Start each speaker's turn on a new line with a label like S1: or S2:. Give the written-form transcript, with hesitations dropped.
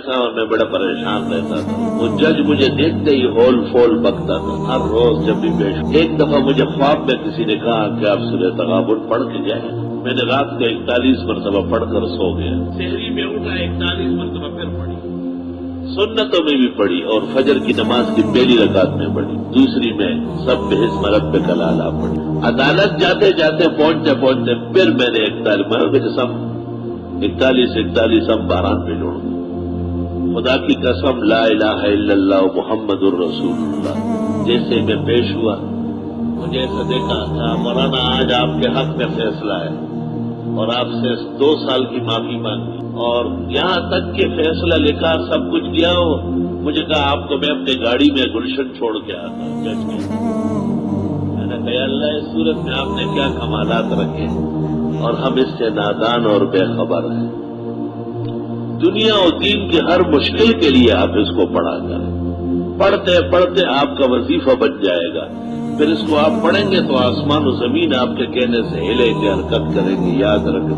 S1: تھا اور میں بڑا پریشان رہتا تھا. وہ جج مجھے دیکھتے ہی ہول فول بکتا تھا ہر روز جب بھی پیش. ایک دفعہ مجھے خواب میں کسی نے کہا کہ آپ سورہ تغابن پڑھ کے جائیں. میں نے رات کو 41 مرتبہ پڑھ کر سو گیا. سحری میں اٹھا 41 مرتبہ پھر پڑھی. سنتوں میں بھی پڑھی اور فجر کی نماز کی پہلی رکعت میں پڑھی, دوسری میں سب اسم ربک الاعلی پڑھی. عدالت جاتے جاتے پہنچتے پھر میں نے 41 ہم 12 پہ لوڑ. خدا کی قسم لا الہ الا اللہ محمد الرسول اللہ. جیسے میں پیش ہوا مجھے ایسا دیکھا تھا مولانا آج آپ کے حق میں فیصلہ ہے اور آپ سے 2 سال کی معافی مانگی اور یہاں تک کہ فیصلہ لکھا سب کچھ کیا ہو. مجھے کہا آپ کو میں اپنی گاڑی میں گلشن چھوڑ کے آتا ہوں جج کے. میں نے کہا اللہ اس صورت میں آپ نے کیا کمالات رکھے اور ہم اس سے نادان اور بے خبر ہیں. دنیا اور دین کی ہر مشکل کے لیے آپ اس کو پڑھا کریں. پڑھتے پڑھتے آپ کا وظیفہ بن جائے گا. پھر اس کو آپ پڑھیں گے تو آسمان و زمین آپ کے کہنے سے ہلیں گے, حرکت کریں گے. یاد رکھنا.